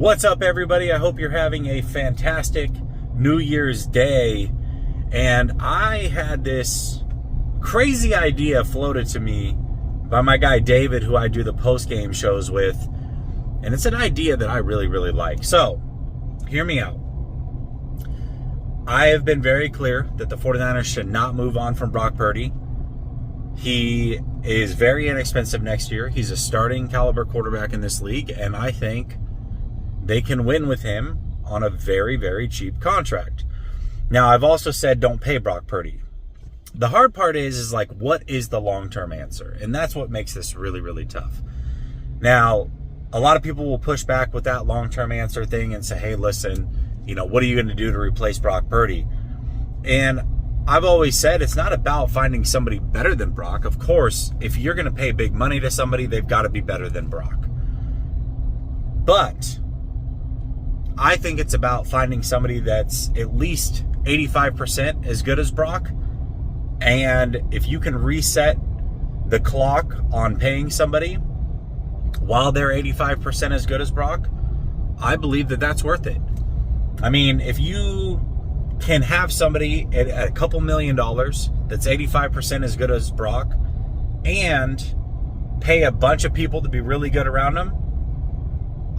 What's up, everybody? I hope you're having a fantastic New Year's Day. And I had this crazy idea floated to me by my guy David, who I do the post-game shows with. And it's an idea that I really, really like. So, hear me out. I have been very clear that the 49ers should not move on from Brock Purdy. He is very inexpensive next year. He's a starting caliber quarterback in this league, and I think they can win with him on a very, very cheap contract. Now, I've also said don't pay Brock Purdy. The hard part is like, what is the long-term answer? And that's what makes this really, really tough. Now, a lot of people will push back with that long-term answer thing and say, hey, listen, what are you going to do to replace Brock Purdy? And I've always said it's not about finding somebody better than Brock. Of course, if you're going to pay big money to somebody, they've got to be better than Brock. But I think it's about finding somebody that's at least 85% as good as Brock. And if you can reset the clock on paying somebody while they're 85% as good as Brock, I believe that that's worth it. I mean, if you can have somebody at a couple $1 million that's 85% as good as Brock and pay a bunch of people to be really good around them,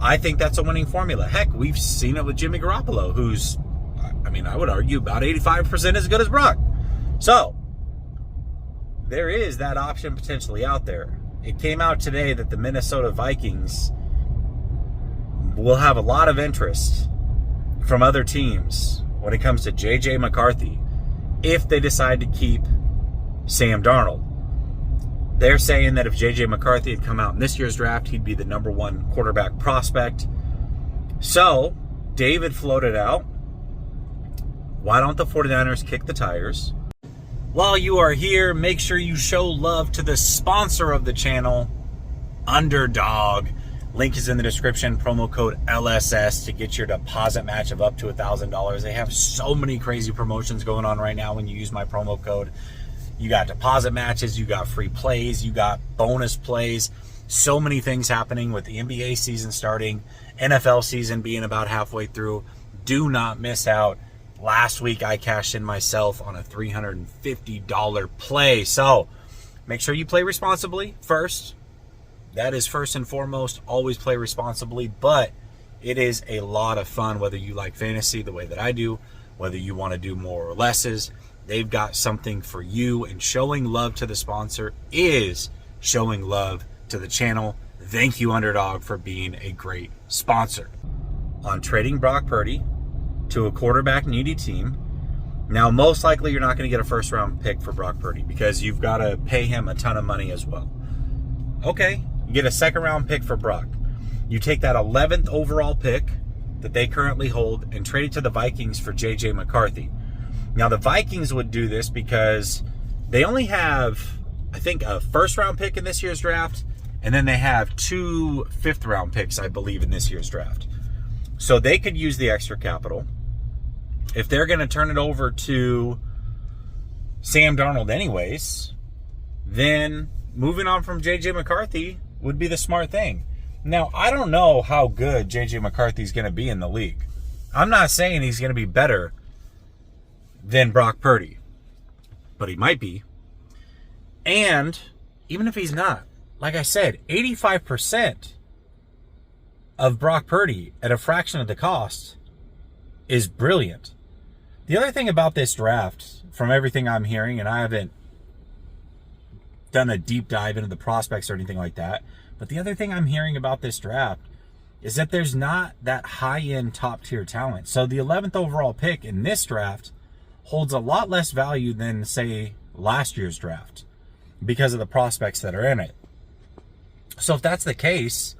I think that's a winning formula. Heck, we've seen it with Jimmy Garoppolo, who's, I would argue about 85% as good as Brock. So, there is that option potentially out there. It came out today that the Minnesota Vikings will have a lot of interest from other teams when it comes to J.J. McCarthy if they decide to keep Sam Darnold. They're saying that if J.J. McCarthy had come out in this year's draft, he'd be the number one quarterback prospect. So, David floated out, why don't the 49ers kick the tires? While you are here, make sure you show love to the sponsor of the channel, Underdog. Link is in the description, promo code LSS to get your deposit match of up to $1,000. They have so many crazy promotions going on right now when you use my promo code. You got deposit matches, you got free plays, you got bonus plays. So many things happening with the NBA season starting, NFL season being about halfway through. Do not miss out. Last week I cashed in myself on a $350 play. So make sure you play responsibly first. That is first and foremost. Always play responsibly, but it is a lot of fun, whether you like fantasy the way that I do, whether you want to do more or lesses. They've got something for you, and showing love to the sponsor is showing love to the channel. Thank you, Underdog, for being a great sponsor. On trading Brock Purdy to a quarterback needy team, now most likely you're not going to get a first round pick for Brock Purdy because you've got to pay him a ton of money as well. Okay, you get a second round pick for Brock. You take that 11th overall pick that they currently hold and trade it to the Vikings for J.J. McCarthy. Now, the Vikings would do this because they only have, I think, a first-round pick in this year's draft, and then they have 2 fifth-round picks, I believe, in this year's draft. So they could use the extra capital. If they're going to turn it over to Sam Darnold anyways, then moving on from J.J. McCarthy would be the smart thing. Now, I don't know how good J.J. McCarthy is going to be in the league. I'm not saying he's going to be better than Brock Purdy, but he might be. And even if he's not, like I said, 85% of Brock Purdy at a fraction of the cost is brilliant. The other thing about this draft, from everything I'm hearing, and I haven't done a deep dive into the prospects or anything like that, but the other thing I'm hearing about this draft is that there's not that high-end top-tier talent. So the 11th overall pick in this draft holds a lot less value than, say, last year's draft because of the prospects that are in it. So if that's the case,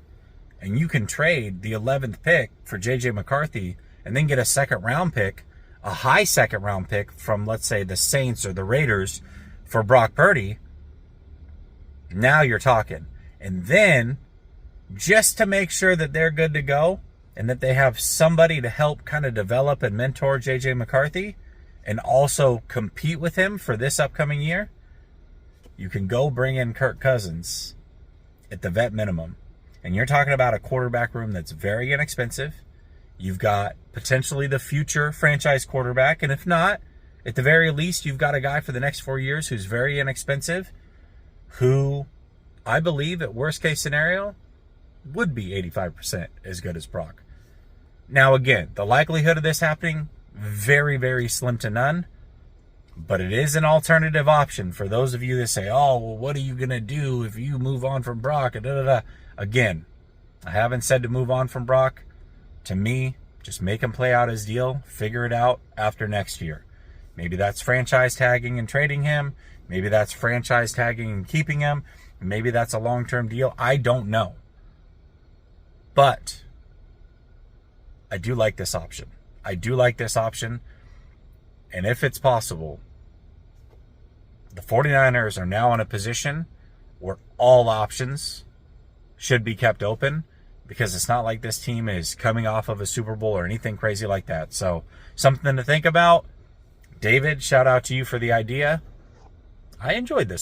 and you can trade the 11th pick for J.J. McCarthy and then get a second-round pick, a high second-round pick from, let's say, the Saints or the Raiders for Brock Purdy, now you're talking. And then, just to make sure that they're good to go and that they have somebody to help kind of develop and mentor J.J. McCarthy, and also compete with him for this upcoming year, you can go bring in Kirk Cousins at the vet minimum. And you're talking about a quarterback room that's very inexpensive. You've got potentially the future franchise quarterback. And if not, at the very least, you've got a guy for the next 4 years who's very inexpensive, who I believe at worst case scenario would be 85% as good as Brock. Now, again, the likelihood of this happening, very, very slim to none. But it is an alternative option for those of you that say, oh, well, what are you going to do if you move on from Brock? Again, I haven't said to move on from Brock. To me, just make him play out his deal. Figure it out after next year. Maybe that's franchise tagging and trading him. Maybe that's franchise tagging and keeping him. Maybe that's a long-term deal. I don't know. But I do like this option. And if it's possible, the 49ers are now in a position where all options should be kept open, because it's not like this team is coming off of a Super Bowl or anything crazy like that. So something to think about. David, shout out to you for the idea. I enjoyed this.